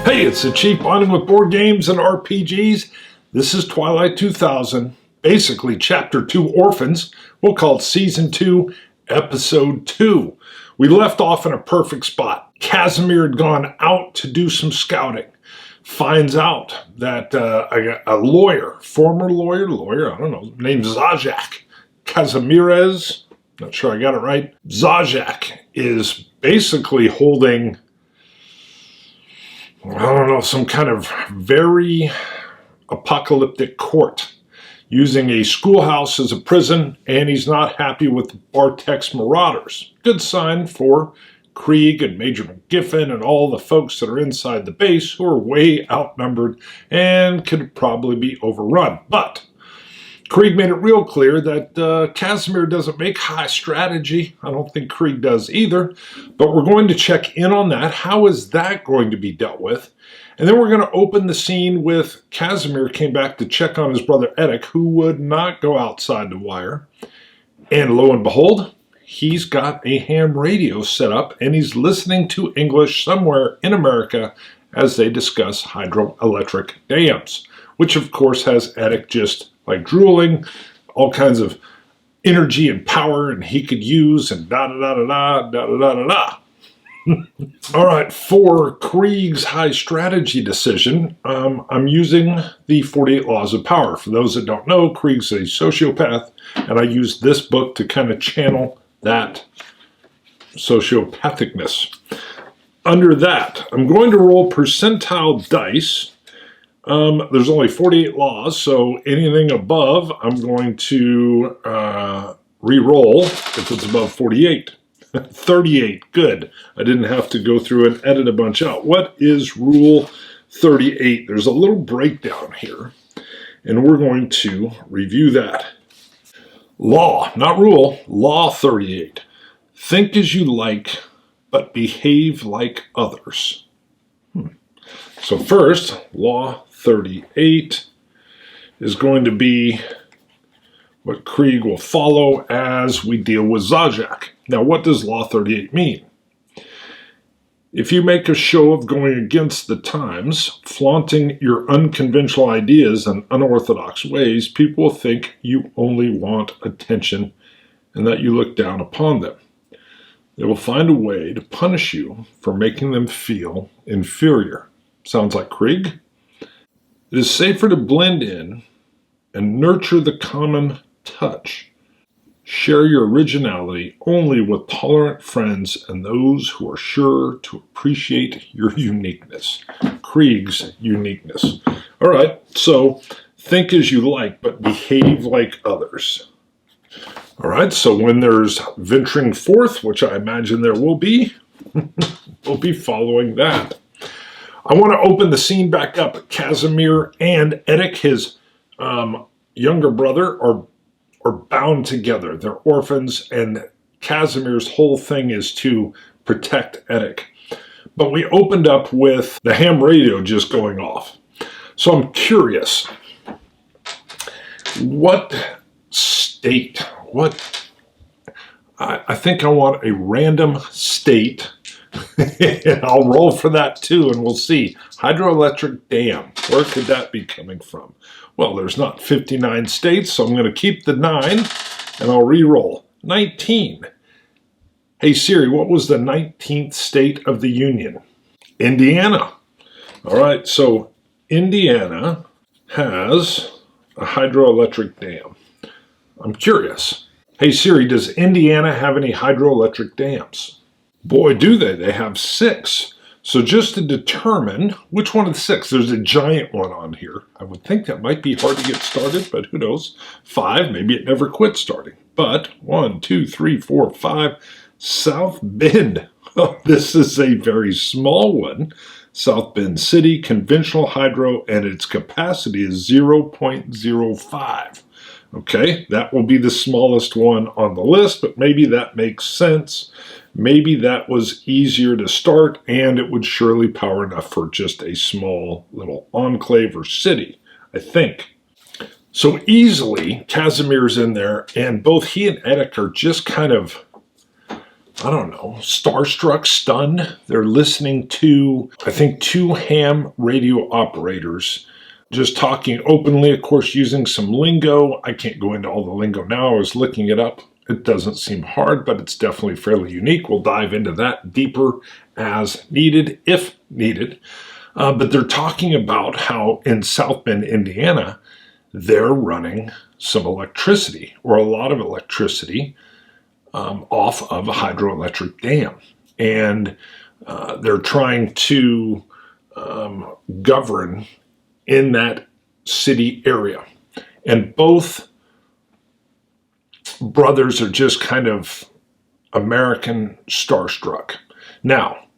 Hey, it's the Chief Bonding with Board Games and RPGs. This is Twilight 2000, basically Chapter 2 Orphans. We'll call it Season 2, Episode 2. We left off in a perfect spot. Casimir had gone out to do some scouting. Finds out that a lawyer, former lawyer, I don't know, named Zajac Casimires, not sure I got it right. Zajac is basically holding, I don't know, some kind of very apocalyptic court, using a schoolhouse as a prison, and he's not happy with Bartek's marauders. Good sign for Krieg and Major McGiffin and all the folks that are inside the base, who are way outnumbered and could probably be overrun. But Krieg made it real clear that Casimir doesn't make high strategy. I don't think Krieg does either. But we're going to check in on that. How is that going to be dealt with? And then we're going to open the scene with Casimir came back to check on his brother Eddic, who would not go outside the wire. And lo and behold, he's got a ham radio set up, and he's listening to English somewhere in America as they discuss hydroelectric dams, which of course has Eddic just like drooling, all kinds of energy and power, and he could use, and da-da-da-da-da. All right, for Krieg's high strategy decision, I'm using the 48 Laws of Power. For those that don't know, Krieg's a sociopath, and I use this book to kind of channel that sociopathicness. Under that, I'm going to roll percentile dice. There's only 48 laws, so anything above, I'm going to re-roll if it's above 48. 38, good. I didn't have to go through and edit a bunch out. What is Rule 38? There's a little breakdown here, and we're going to review that. Law, not rule, Law 38. Think as you like, but behave like others. So first, Law 38 is going to be what Krieg will follow as we deal with Zajac. Now, what does Law 38 mean? If you make a show of going against the times, flaunting your unconventional ideas and unorthodox ways, people will think you only want attention and that you look down upon them. They will find a way to punish you for making them feel inferior. Sounds like Krieg? It is safer to blend in and nurture the common touch. Share your originality only with tolerant friends and those who are sure to appreciate your uniqueness. Krieg's uniqueness. All right, so think as you like, but behave like others. All right, so when there's venturing forth, which I imagine there will be, we'll be following that. I want to open the scene back up. Casimir and Eddic, his younger brother, are bound together. They're orphans, and Casimir's whole thing is to protect Eddic. But we opened up with the ham radio just going off. So I'm curious, what state, I think I want a random state, and I'll roll for that too, and we'll see. Hydroelectric dam, where could that be coming from? Well, there's not 59 states, so I'm going to keep the 9, and I'll re-roll. 19. Hey Siri, what was the 19th state of the Union? Indiana. All right, so Indiana has a hydroelectric dam. I'm curious. Hey Siri, does Indiana have any hydroelectric dams? Boy, do they. They have 6. So just to determine which one of the 6, there's a giant one on here. I would think that might be hard to get started, but who knows? 5, maybe it never quits starting. But 1, 2, 3, 4, 5, South Bend. Oh, this is a very small one. South Bend City, conventional hydro, and its capacity is 0.05. Okay, that will be the smallest one on the list, but maybe that makes sense. Maybe that was easier to start, and it would surely power enough for just a small little enclave or city, I think. So easily, Casimir's in there, and both he and Eddic are just kind of I don't know, starstruck, stunned. They're listening to, I think, two ham radio operators just talking openly, of course, using some lingo. I can't go into all the lingo now. I was looking it up. It doesn't seem hard, but it's definitely fairly unique. We'll dive into that deeper as needed, if needed. But they're talking about how in South Bend, Indiana, they're running some electricity, or a lot of electricity, off of a hydroelectric dam. And they're trying to govern in that city area. And both brothers are just kind of American starstruck. Now,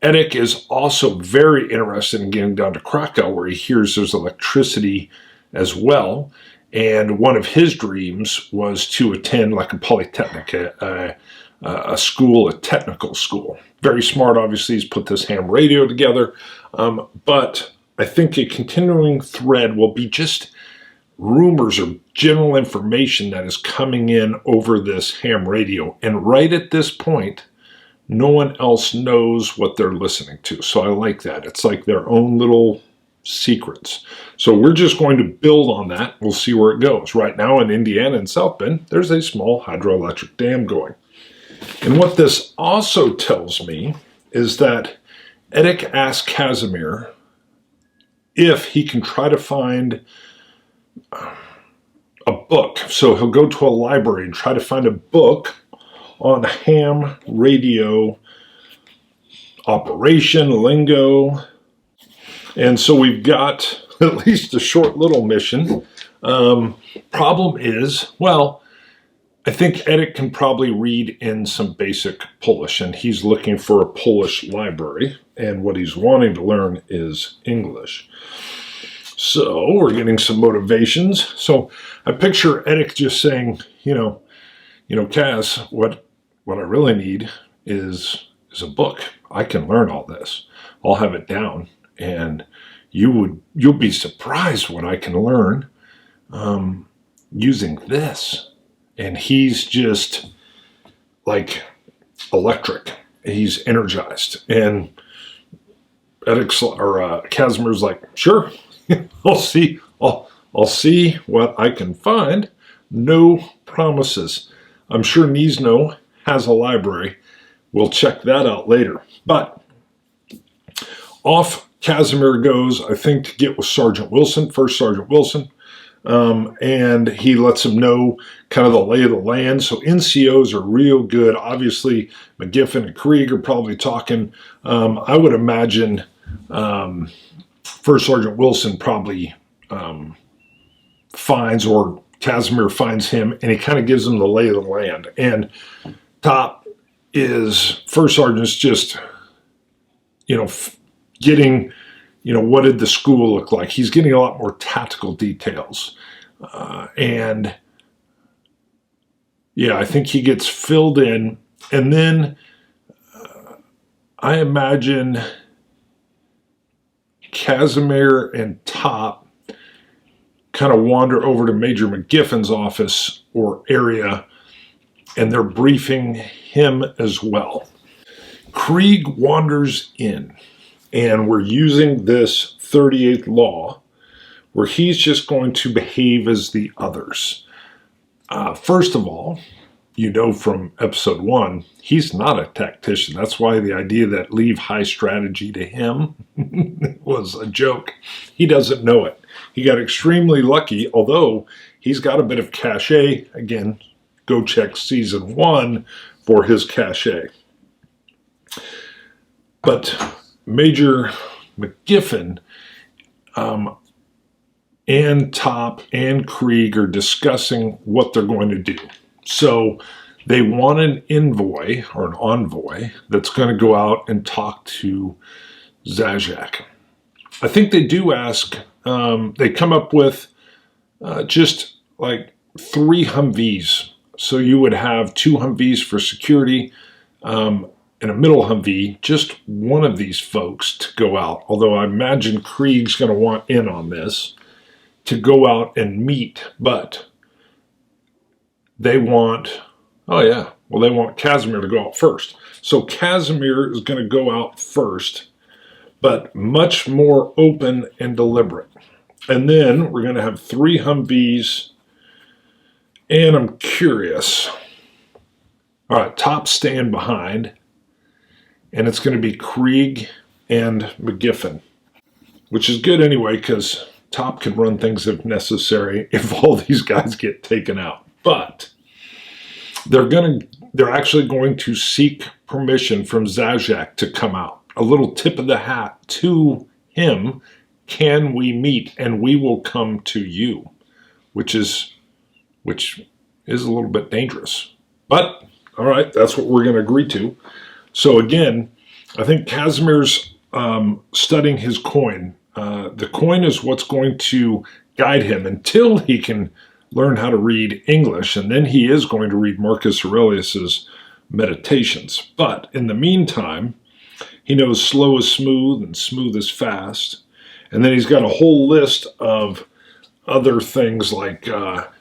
Edic is also very interested in getting down to Krakow, where he hears there's electricity as well. And one of his dreams was to attend like a polytechnic, a school, a technical school. Very smart, obviously. He's put this ham radio together. But I think a continuing thread will be just rumors or general information that is coming in over this ham radio. And right at this point, no one else knows what they're listening to. So I like that. It's like their own little secrets. So we're just going to build on that. We'll see where it goes. Right now in Indiana and South Bend, there's a small hydroelectric dam going. And what this also tells me is that Edic asked Casimir if he can try to find a book. So he'll go to a library and try to find a book on ham radio operation, lingo. And so we've got at least a short little mission. Problem is, well, I think Edic can probably read in some basic Polish, and he's looking for a Polish library, and what he's wanting to learn is English. So we're getting some motivations. So I picture Edic just saying, Kaz, what I really need is a book. I can learn all this. I'll have it down, and you'll be surprised what I can learn using this. And he's just like electric. He's energized. And Casimir's like, sure, I'll see what I can find. No promises. I'm sure Nisno has a library. We'll check that out later. But off Casimir goes, I think, to get with Sergeant Wilson, First Sergeant Wilson. And he lets him know kind of the lay of the land. So NCOs are real good. Obviously, McGiffin and Krieg are probably talking. I would imagine First Sergeant Wilson probably finds, or Casimir finds him, and he kind of gives him the lay of the land. And top is First Sergeant's just, getting, what did the school look like? He's getting a lot more tactical details. And yeah, I think he gets filled in. And then I imagine Casimir and Top kind of wander over to Major McGiffin's office or area, and they're briefing him as well. Krieg wanders in, and we're using this 38th law where he's just going to behave as the others. First of all, from episode 1, he's not a tactician. That's why the idea that leave high strategy to him was a joke. He doesn't know it. He got extremely lucky, although he's got a bit of cachet. Again, go check season 1 for his cachet. But Major McGiffin and Top and Krieg are discussing what they're going to do. So they want an envoy or an envoy that's going to go out and talk to Zajac. I think they do ask, they come up with just like 3 Humvees. So you would have 2 Humvees for security, and a middle Humvee, just one of these folks to go out. Although I imagine Krieg's going to want in on this, to go out and meet. But they want, Well, they want Casimir to go out first. So Casimir is going to go out first, but much more open and deliberate. And then we're going to have 3 Humvees, and I'm curious. All right, top stand behind, and it's going to be Krieg and McGiffin, which is good anyway because Top can run things if necessary if all these guys get taken out. But they're actually going to seek permission from Zajac to come out. A little tip of the hat to him. Can we meet? And we will come to you, which is a little bit dangerous. But all right, that's what we're going to agree to. So again, I think Casimir's studying his coin. The coin is what's going to guide him until he can learn how to read English, and then he is going to read Marcus Aurelius's Meditations. But in the meantime, he knows slow is smooth and smooth is fast. And then he's got a whole list of other things like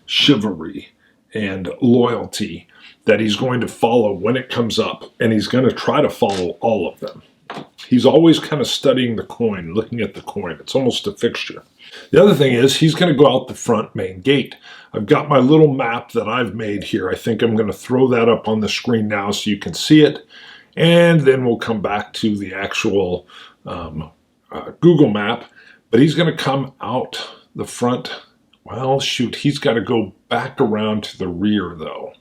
chivalry and loyalty that he's going to follow when it comes up, and he's going to try to follow all of them. He's always kind of studying the coin, looking at the coin. It's almost a fixture. The other thing is he's going to go out the front main gate. I've got my little map that I've made here. I think I'm going to throw that up on the screen now so you can see it. And then we'll come back to the actual Google map. But he's going to come out the front. Well, shoot, he's got to go back around to the rear, though.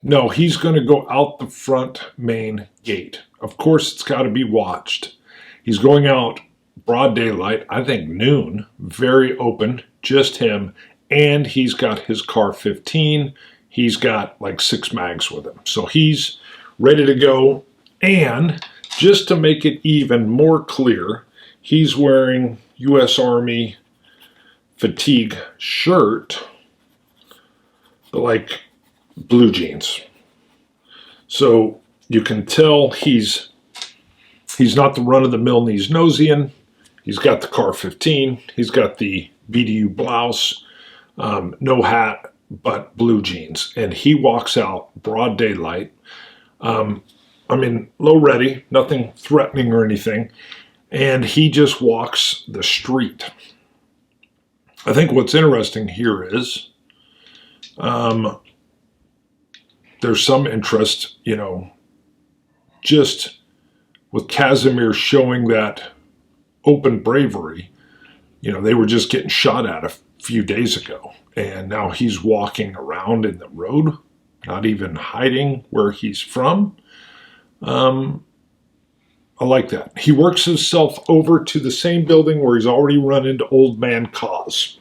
No, he's going to go out the front main gate. Of course, it's got to be watched. He's going out broad daylight, I think noon, very open, just him, and he's got his car 15. He's got like 6 mags with him. So he's ready to go, and just to make it even more clear, he's wearing U.S. Army fatigue shirt, but like blue jeans. So you can tell he's not the run-of-the-mill Niznosian. He's got the car 15. He's got the BDU blouse, no hat, but blue jeans. And he walks out broad daylight. Low ready, nothing threatening or anything. And he just walks the street. I think what's interesting here is there's some interest, just with Casimir showing that open bravery. They were just getting shot at a few days ago, and now he's walking around in the road, not even hiding where he's from. I like that. He works himself over to the same building where he's already run into Old Man Cause.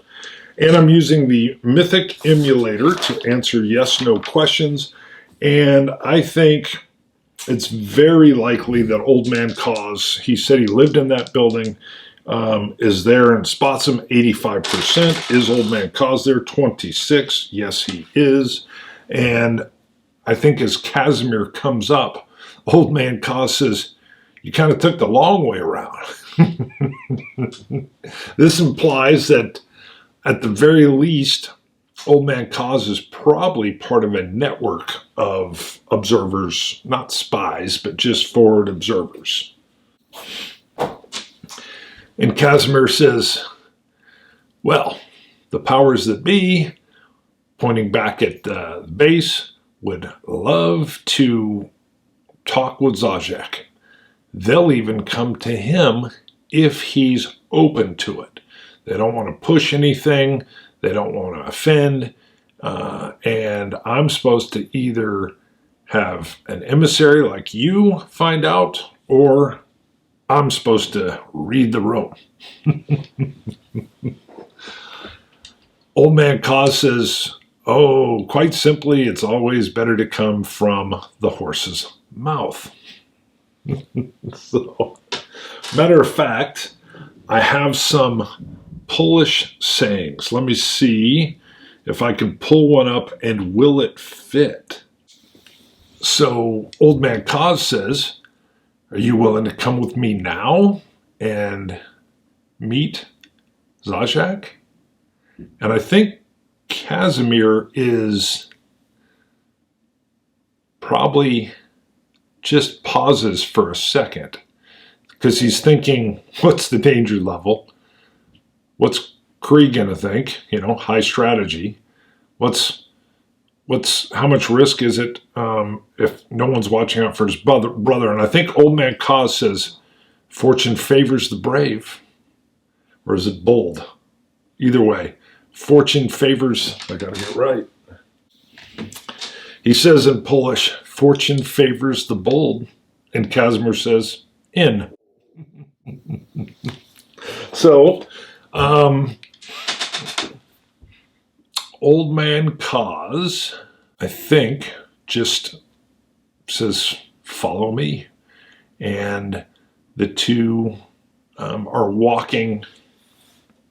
And I'm using the Mythic emulator to answer yes/no questions. And I think it's very likely that Old Man Cause, he said he lived in that building, is there and spots him 85%. Is Old Man Cause there? 26. Yes, he is. And I think as Casimir comes up, Old Man Cause says, "You kind of took the long way around." This implies that at the very least, Old Man Cause is probably part of a network of observers, not spies, but just forward observers. And Casimir says, well, the powers that be, pointing back at the base, would love to talk with Zajac. They'll even come to him if he's open to it. They don't want to push anything. They don't want to offend. And I'm supposed to either have an emissary like you find out, or I'm supposed to read the room. Old Man Cause says, oh, quite simply, it's always better to come from the horse's mouth. So, matter of fact, I have some Polish sayings. Let me see if I can pull one up, and will it fit? So Old Man Cause says, are you willing to come with me now and meet Zajac? And I think Casimir is probably just pauses for a second because he's thinking, what's the danger level? What's Kree gonna think? High strategy. How much risk is it if no one's watching out for his brother? And I think Old Man Kaz says, fortune favors the brave. Or is it bold? Either way, fortune favors, I gotta get right. He says in Polish, fortune favors the bold. And Casimir says, in. So, Old Man Kaz, I think, just says, follow me. And the two are walking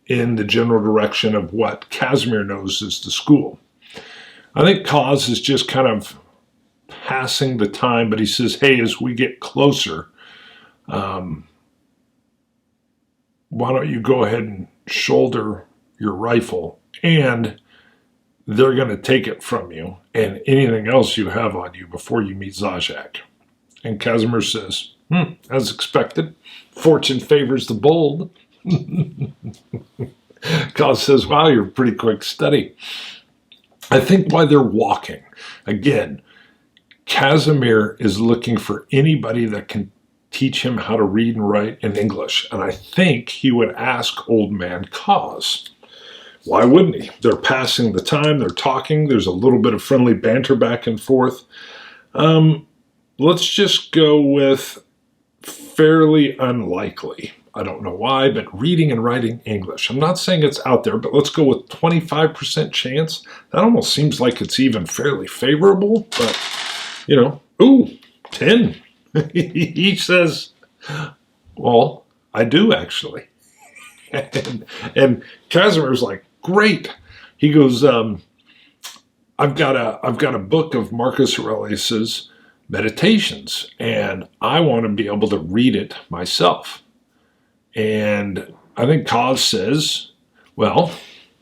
in the general direction of what Casimir knows is the school. I think Kaz is just kind of passing the time, but he says, hey, as we get closer, why don't you go ahead and shoulder your rifle, and they're going to take it from you and anything else you have on you before you meet Zajac. And Casimir says, as expected, fortune favors the bold. Kaz says, wow, you're a pretty quick study. I think why they're walking, again, Casimir is looking for anybody that can teach him how to read and write in English. And I think he would ask Old Man Kaz. Why wouldn't he? They're passing the time, they're talking, there's a little bit of friendly banter back and forth. Let's just go with fairly unlikely. I don't know why, but reading and writing English. I'm not saying it's out there, but let's go with 25% chance. That almost seems like it's even fairly favorable, but, ooh, 10. He says, well, I do actually. And Casimir's like, great. He goes, I've got a book of Marcus Aurelius's meditations, and I want to be able to read it myself. And I think Kaz says, well,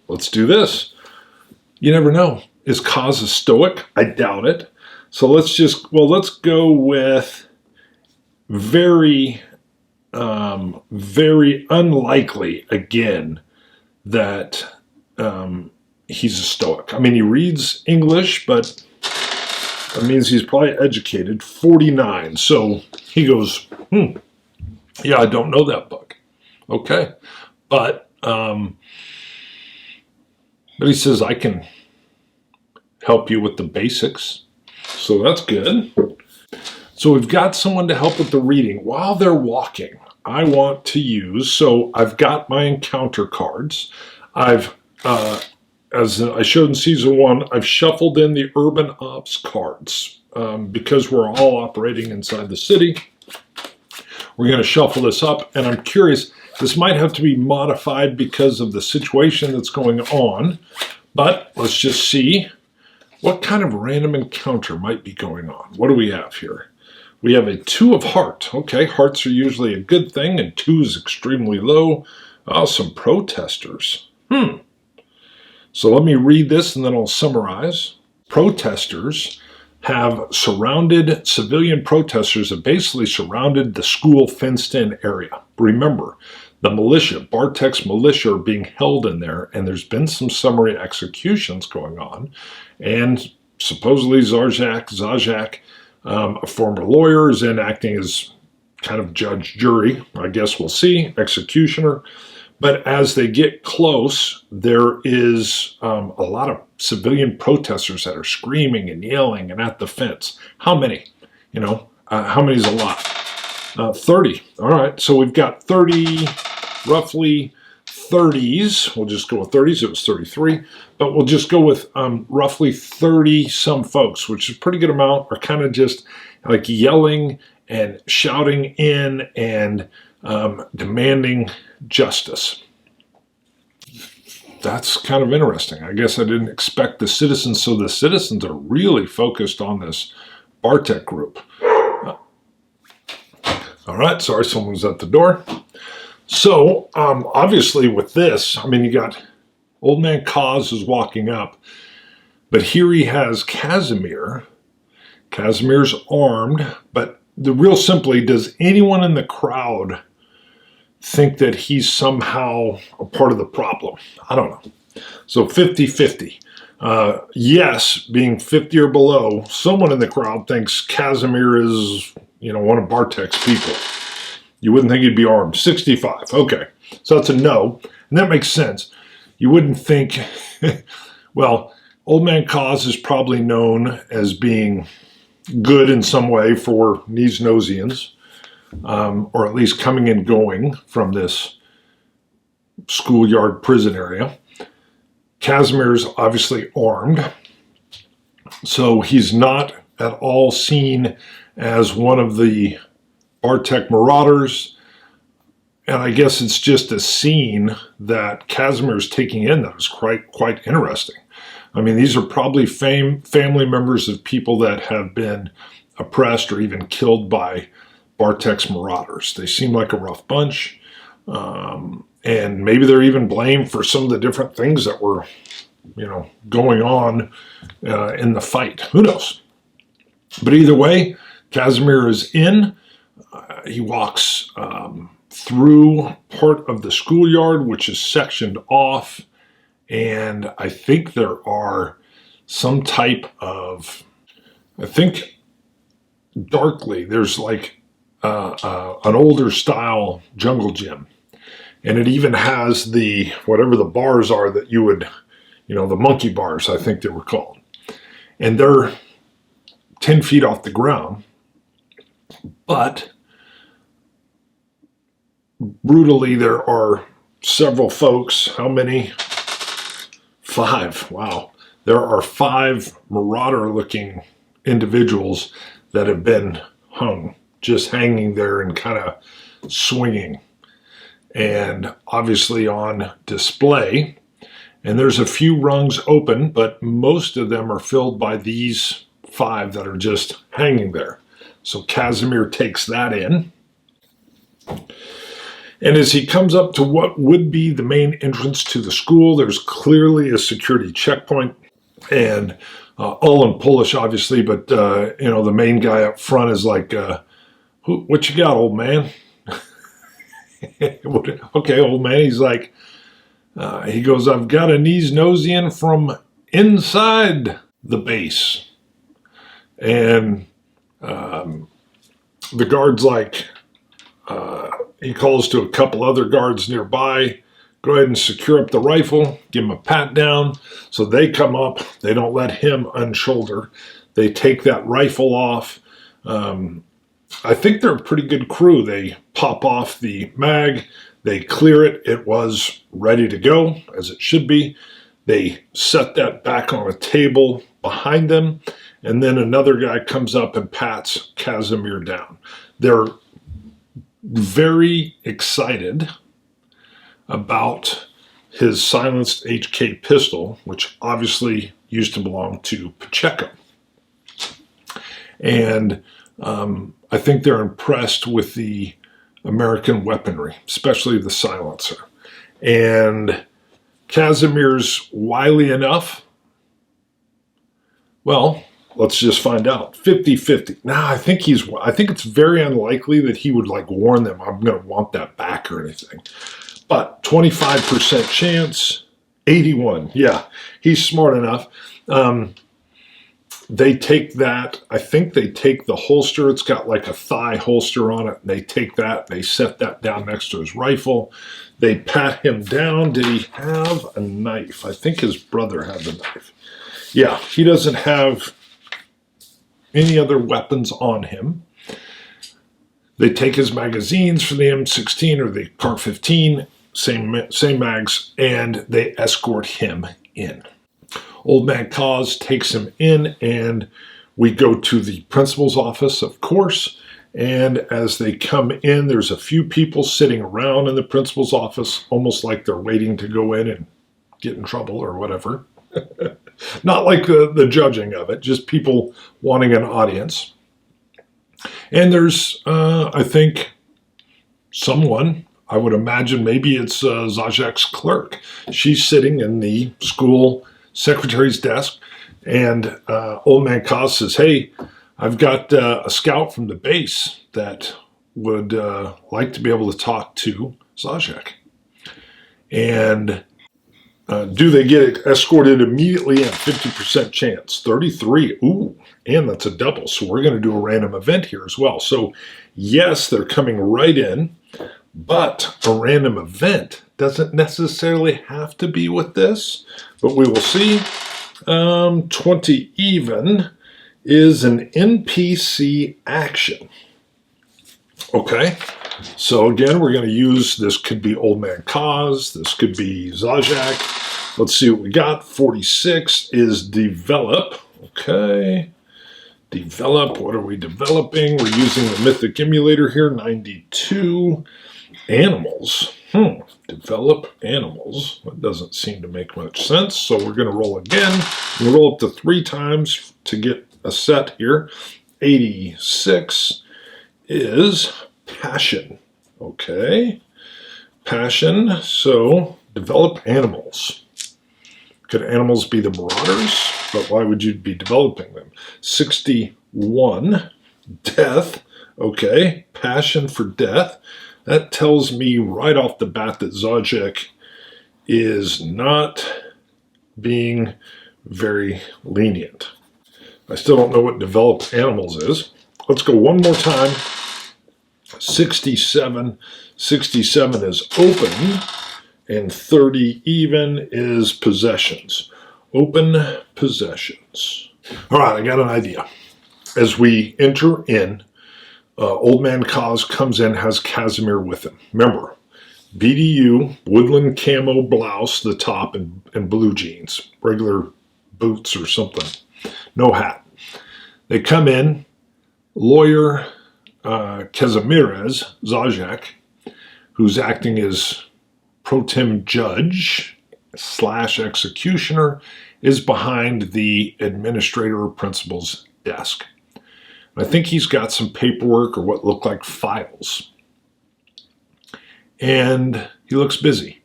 let's do this. You never know. Is Kaz a Stoic? I doubt it. So let's go with very, very unlikely again that he's a Stoic. I mean, he reads English, but that means he's probably educated. 49. So he goes, yeah, I don't know that book. Okay. But he says, I can help you with the basics. So that's good. So we've got someone to help with the reading while they're walking. I want to use, so I've got my encounter cards. I've, as I showed in season 1, I've shuffled in the urban ops cards because we're all operating inside the city. We're going to shuffle this up, and I'm curious, this might have to be modified because of the situation that's going on, but let's just see what kind of random encounter might be going on. What do we have here? We have a 2 of heart. Okay, hearts are usually a good thing, and 2 is extremely low. Oh, some protesters. So let me read this, and then I'll summarize. Protesters have surrounded, civilian protesters have basically surrounded the school fenced-in area. Remember, the militia, Bartek's militia, are being held in there, and there's been some summary executions going on. And supposedly Zajac, a former lawyer, is in acting as kind of judge, jury, I guess we'll see, executioner. But as they get close, there is a lot of civilian protesters that are screaming and yelling and at the fence. How many? How many is a lot? 30. All right, so we've got 30, roughly 30s. We'll just go with 30s. It was 33. But we'll just go with roughly 30 some folks, which is a pretty good amount, are kind of just like yelling and shouting in and demanding justice. That's kind of interesting. I guess I didn't expect the citizens, so the citizens are really focused on this Bartek group. All right, sorry, someone's at the door. So, obviously with this, I mean, you got Old Man Kaz is walking up, but here he has Casimir, Casimir's armed, but real simply, does anyone in the crowd think that he's somehow a part of the problem? I don't know. So 50-50. Yes, being 50 or below, someone in the crowd thinks Casimir is, one of Bartek's people. You wouldn't think he'd be armed. 65. Okay. So that's a no. And that makes sense. You wouldn't think, well, Old Man Kaz is probably known as being good in some way for Niznosians, or at least coming and going from this schoolyard prison area. Casimir's obviously armed, so he's not at all seen as one of the Bartek marauders, and I guess it's just a scene that Casimir's taking in that is quite interesting. I mean, these are probably family members of people that have been oppressed or even killed by Bartek's marauders. They seem like a rough bunch, and maybe they're even blamed for some of the different things that were, going on in the fight. Who knows? But either way, Casimir is in. He walks through part of the schoolyard, which is sectioned off. And I think there are some type of, darkly, there's like an older style jungle gym. And it even has whatever the bars are that you would, the monkey bars, I think they were called. And they're 10 feet off the ground. But brutally, there are several folks. How many? 5. Wow. There are 5 marauder-looking individuals that have been hung, just hanging there and kind of swinging. And obviously on display. And there's a few rungs open, but most of them are filled by these 5 that are just hanging there. So Casimir takes that in. And as he comes up to what would be the main entrance to the school, there's clearly a security checkpoint, and all in Polish, obviously, but, the main guy up front is like, what you got, old man? Okay, old man. He's like, he goes, I've got a Niznosian from inside the base. And the guard's like, he calls to a couple other guards nearby, go ahead and secure up the rifle, give him a pat down. So they come up, they don't let him unshoulder. They take that rifle off. I think they're a pretty good crew. They pop off the mag, they clear it. It was ready to go, as it should be. They set that back on a table behind them, and then another guy comes up and pats Casimir down. They're very excited about his silenced HK pistol, which obviously used to belong to Pacheco. And I think they're impressed with the American weaponry, especially the silencer. And Casimir's wily enough. Well, let's just find out. 50-50. Now, I think it's very unlikely that he would warn them, I'm going to want that back or anything. But 25% chance, 81. Yeah, he's smart enough. They take that, I think they take the holster. It's got like a thigh holster on it. They take that, they set that down next to his rifle. They pat him down. Did he have a knife? I think his brother had the knife. Yeah, he doesn't have any other weapons on him. They take his magazines for the M16 or the Kar-15, same mags, and they escort him in. Old Man Kaz takes him in, and we go to the principal's office, of course. And as they come in, there's a few people sitting around in the principal's office, almost like they're waiting to go in and get in trouble or whatever. Not like the judging of it, just people wanting an audience. And there's, I think, someone, I would imagine maybe it's Zajak's clerk. She's sitting in the school secretary's desk, and Old Man Kaz says, hey, I've got a scout from the base that would like to be able to talk to Zajac. And do they get escorted immediately at 50% chance? 33. Ooh, and that's a double. So we're going to do a random event here as well. So yes, they're coming right in, but a random event doesn't necessarily have to be with this, but we will see. 20 even is an NPC action. Okay, so again, we're going to use, this could be Old Man Kaz, this could be Zajac. Let's see what we got. 46 is develop. Okay, develop, what are we developing? We're using the Mythic Emulator here. 92, animals. Develop animals. That doesn't seem to make much sense, so we're going to roll again. We'll roll up to 3 times to get a set here. 86 is passion. Okay, passion. So develop animals. Could animals be the marauders? But why would you be developing them? 61, death. Okay, passion for death. That tells me right off the bat that Zajac is not being very lenient. I still don't know what develop animals is. Let's go one more time. 67. 67 is open, and 30 even is possessions. Open possessions. All right, I got an idea. As we enter in, Old Man Kaz comes in, has Casimir with him. Remember, BDU, woodland camo blouse, the top, and blue jeans. Regular boots or something. No hat. They come in, lawyer Casimirez, Zajac, who's acting as pro tem judge / executioner, is behind the administrator or principal's desk. I think he's got some paperwork or what look like files. And he looks busy.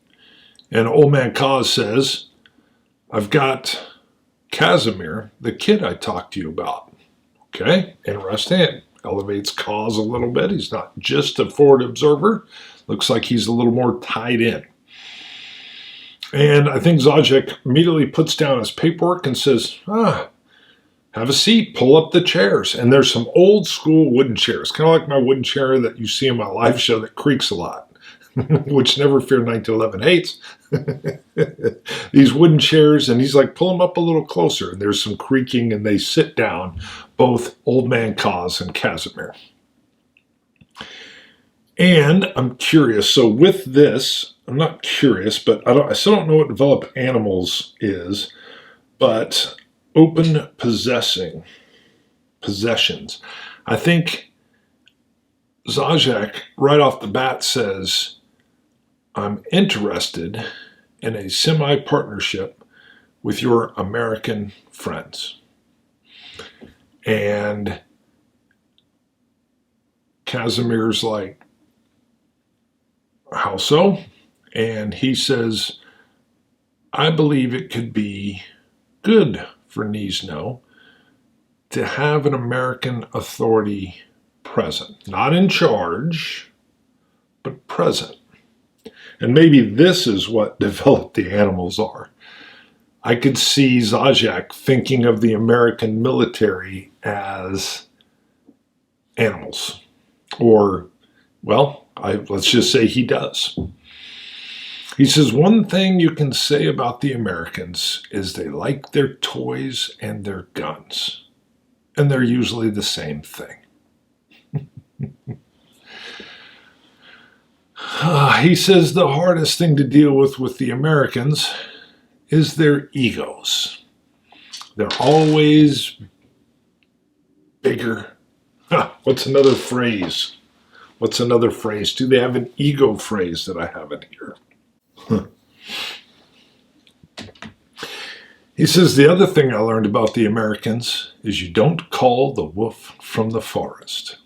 And Old Man Kaz says, I've got Casimir, the kid I talked to you about. Okay, interesting. Elevates Kaz a little bit. He's not just a forward observer. Looks like he's a little more tied in. And I think Zajac immediately puts down his paperwork and says, have a seat, pull up the chairs. And there's some old school wooden chairs, kind of like my wooden chair that you see in my live show that creaks a lot, which Never Fear 1911 hates. These wooden chairs, and he's like, pull them up a little closer. And there's some creaking, and they sit down, both Old Man Kaz and Casimir. And I'm curious, so with this, I'm not curious, but I still don't know what develop animals is, but open possessions. I think Zajac right off the bat says, I'm interested in a semi-partnership with your American friends. And Casimir's like, how so? And he says, I believe it could be good for Nisno to have an American authority present. Not in charge, but present. And maybe this is what developed the animals are. I could see Zajac thinking of the American military as animals. Or, well, let's just say he does. He says, one thing you can say about the Americans is they like their toys and their guns. And they're usually the same thing. He says the hardest thing to deal with the Americans is their egos. They're always bigger. What's another phrase? Do they have an ego phrase that I haven't here? He says, the other thing I learned about the Americans is you don't call the wolf from the forest.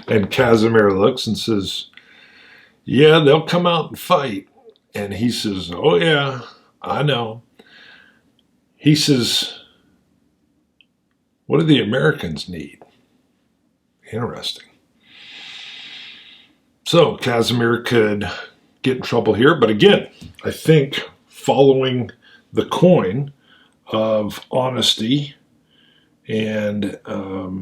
And Casimir looks and says, yeah, they'll come out and fight. And he says, oh yeah, I know. He says, What do the Americans need? Interesting. So Casimir could get in trouble here, but again, I think following the coin of honesty and I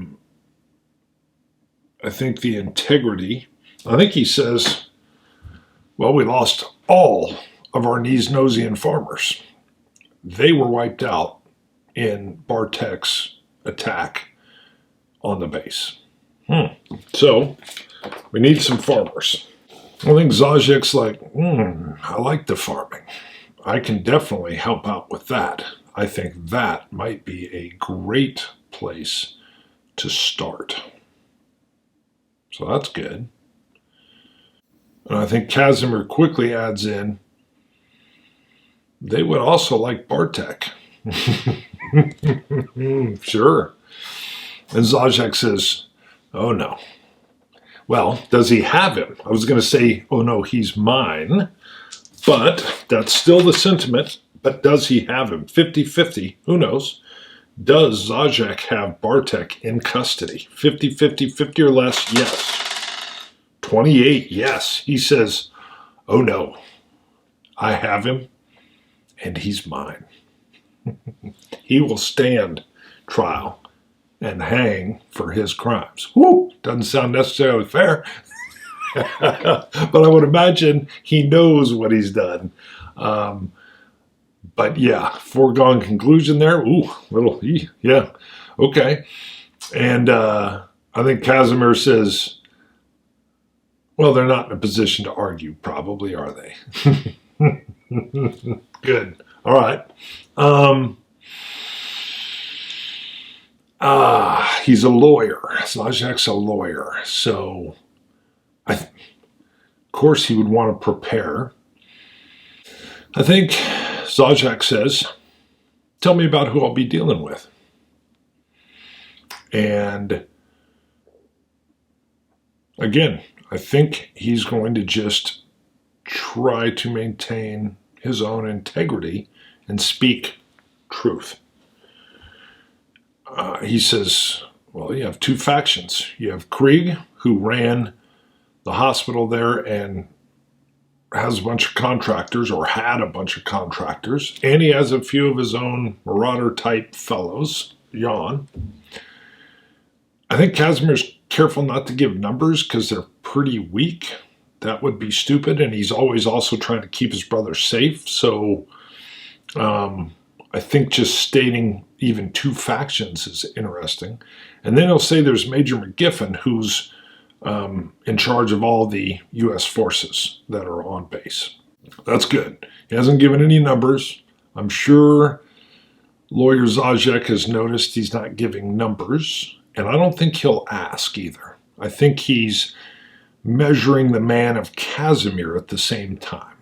think the integrity, I think he says, well, we lost all of our Nesian farmers. They were wiped out in Bartek's attack on the base. So we need some farmers. I think Zajek's like, I like the farming. I can definitely help out with that. I think that might be a great place to start. So that's good. And I think Casimir quickly adds in, they would also like Bartek. Sure. And Zajek says, oh no. Well, does he have him? I was going to say, oh no, he's mine. But that's still the sentiment. But does he have him? 50-50. Who knows? Does Zajek have Bartek in custody? 50-50, 50 or less? Yes. 28, yes. He says, oh no, I have him and he's mine. He will stand trial and hang for his crimes. Woo! Doesn't sound necessarily fair. But I would imagine he knows what he's done. But yeah, foregone conclusion there. Ooh, little, yeah, okay. And I think Casimir says, well, they're not in a position to argue, probably, are they? Good. All right. He's a lawyer. Zajak's a lawyer. So, of course, he would want to prepare. I think Zajak says, tell me about who I'll be dealing with. And again, I think he's going to just try to maintain his own integrity and speak truth. He says, well, you have two factions. You have Krieg, who ran the hospital there and has a bunch of contractors, or had a bunch of contractors, and he has a few of his own marauder-type fellows, Jan. I think Casimir's careful not to give numbers because they're pretty weak. That would be stupid, and he's always also trying to keep his brother safe, so I think just stating even two factions is interesting. And then he'll say there's Major McGiffin, who's in charge of all the U.S. forces that are on base. That's good. He hasn't given any numbers. I'm sure Lawyer Zajek has noticed he's not giving numbers, and I don't think he'll ask either. I think he's measuring the man of Casimir at the same time.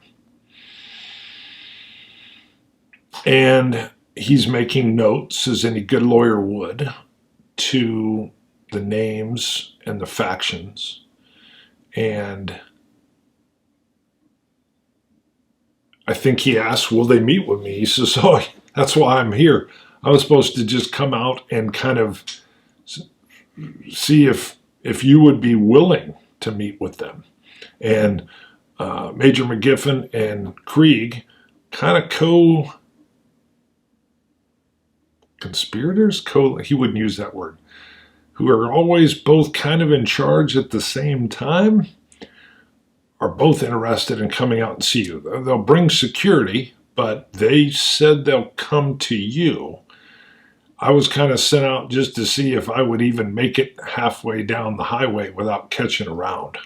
And he's making notes, as any good lawyer would, to the names and the factions. And I think he asked, will they meet with me? He says, oh, that's why I'm here. I was supposed to just come out and kind of see if you would be willing to meet with them. And Major McGiffin and Krieg kind of conspirators? He wouldn't use that word. Who are always both kind of in charge at the same time, are both interested in coming out and see you. They'll bring security, but they said they'll come to you. I was kind of sent out just to see if I would even make it halfway down the highway without catching a round.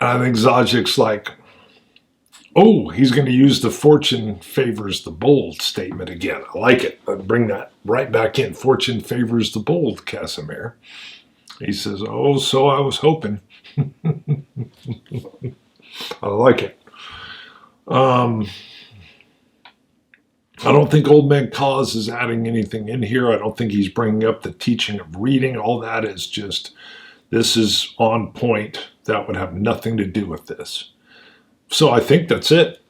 I think Zajak's like, oh, he's going to use the fortune favors the bold statement again. I like it. I'll bring that right back in. Fortune favors the bold, Casimir. He says, oh, so I was hoping. I like it. I don't think Old Man Cause is adding anything in here. I don't think he's bringing up the teaching of reading. All that is just, this is on point. That would have nothing to do with this. So I think that's it.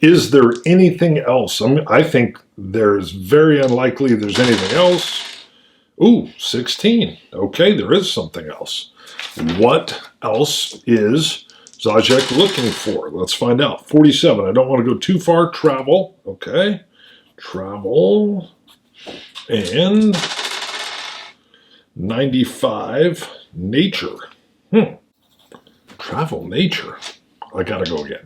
Is there anything else? I think there's very unlikely there's anything else. Ooh, 16. Okay, there is something else. What else is Zajac looking for? Let's find out. 47. I don't want to go too far. Travel. Okay. Travel. And 95. Nature. Travel, nature. I gotta go again.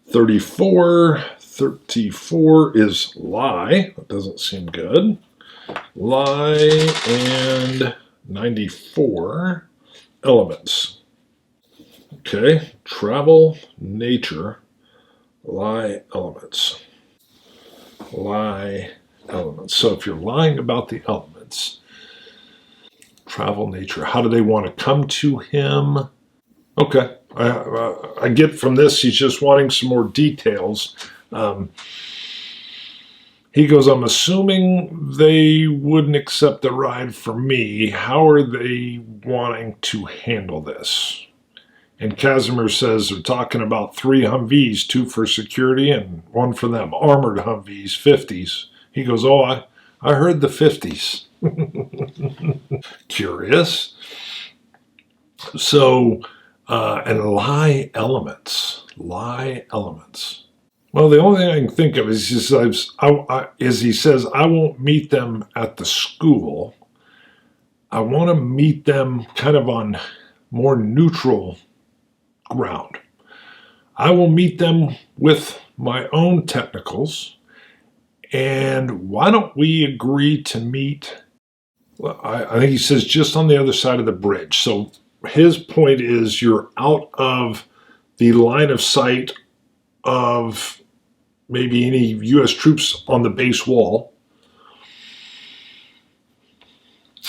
34. 34 is lie. That doesn't seem good. Lie and 94 elements. Okay, travel, nature, lie, elements. Lie, elements. So if you're lying about the elements, travel, nature, how do they want to come to him? Okay, I get from this he's just wanting some more details. He goes, I'm assuming they wouldn't accept the ride for me. How are they wanting to handle this? And Casimir says they're talking about 3 Humvees, 2 for security and 1 for them. Armored Humvees, 50s. He goes, oh, I heard the 50s. Curious. So, and lie elements. Lie elements. Well, the only thing I can think of is he says, I won't meet them at the school. I want to meet them kind of on more neutral ground. I will meet them with my own technicals. And why don't we agree to meet, well, I think he says just on the other side of the bridge. So his point is you're out of the line of sight of maybe any U.S. troops on the base wall.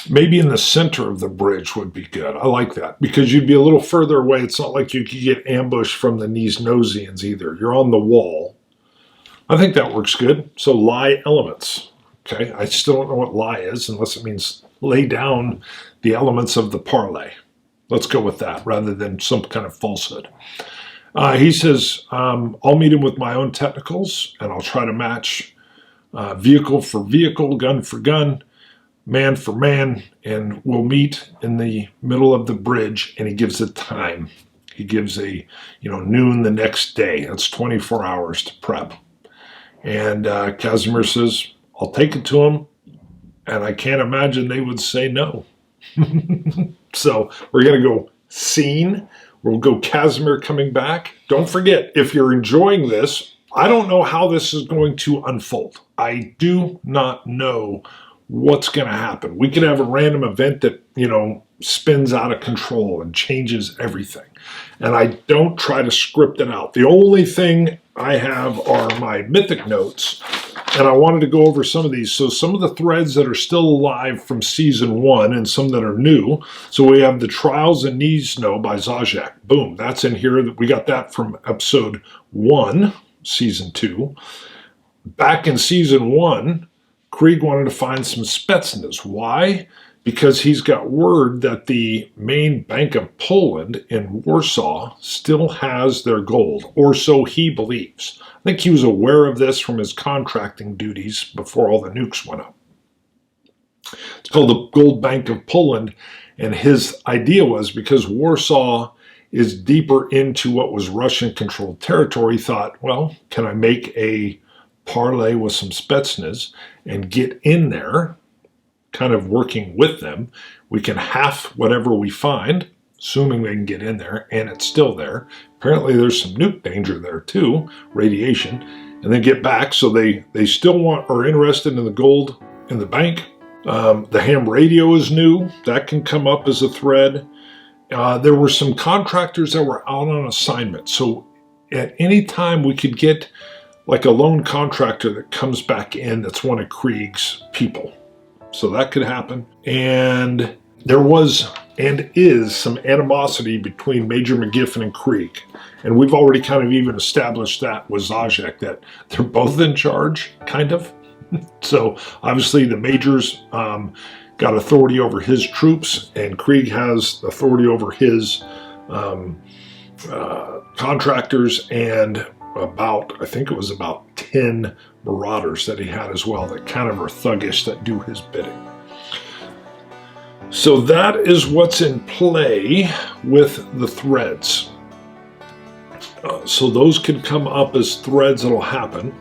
Maybe in the center of the bridge would be good. I like that because you'd be a little further away. It's not like you could get ambushed from the Nosians either. You're on the wall. I think that works good. So lie elements. Okay, I still don't know what lie is unless it means lay down the elements of the parlay. Let's go with that rather than some kind of falsehood. He says, I'll meet him with my own technicals, and I'll try to match vehicle for vehicle, gun for gun, man for man, and we'll meet in the middle of the bridge, and he gives a time. He gives a, noon the next day. That's 24 hours to prep. And Casimir says, I'll take it to him, and I can't imagine they would say no. So we're going to go scene. We'll go Casimir coming back. Don't forget, if you're enjoying this, I don't know how this is going to unfold. I do not know what's going to happen. We could have a random event that, spins out of control and changes everything. And I don't try to script it out. The only thing I have are my mythic notes, and I wanted to go over some of these. So some of the threads that are still alive from season 1 and some that are new. So we have the Trials in Nisno by Zajac. Boom, that's in here. We got that from episode 1, season 2. Back in season 1, Krieg wanted to find some Spetsnaz. Why? Because he's got word that the main Bank of Poland in Warsaw still has their gold, or so he believes. I think he was aware of this from his contracting duties before all the nukes went up. It's called the Gold Bank of Poland, and his idea was because Warsaw is deeper into what was Russian-controlled territory, he thought, well, can I make a parlay with some Spetsnaz and get in there, kind of working with them? We can half whatever we find, assuming they can get in there, and it's still there. Apparently there's some nuke danger there too, radiation, and then get back. So they still are interested in the gold in the bank. The ham radio is new. That can come up as a thread. There were some contractors that were out on assignment. So at any time we could get like a lone contractor that comes back in that's one of Krieg's people. So that could happen. And there was and is some animosity between Major McGiffin and Krieg. And we've already kind of even established that with Zajac, that they're both in charge, kind of. So obviously the Major's got authority over his troops, and Krieg has authority over his contractors and I think it was about 10 marauders that he had as well that kind of are thuggish that do his bidding. So that is what's in play with the threads. So those can come up as threads that'll happen.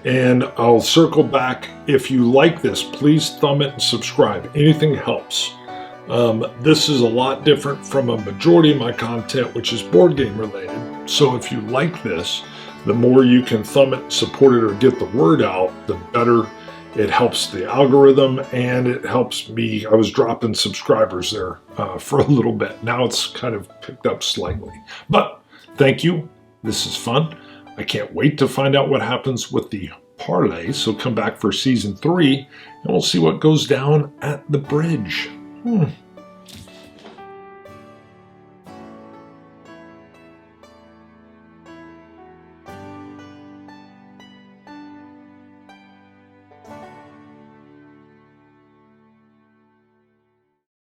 And I'll circle back. If you like this, please thumb it and subscribe. Anything helps. This is a lot different from a majority of my content, which is board game related. So if you like this, the more you can thumb it, support it, or get the word out, the better it helps the algorithm, and it helps me. I was dropping subscribers there for a little bit. Now it's kind of picked up slightly. But thank you. This is fun. I can't wait to find out what happens with the parlay. So come back for season 3, and we'll see what goes down at the bridge.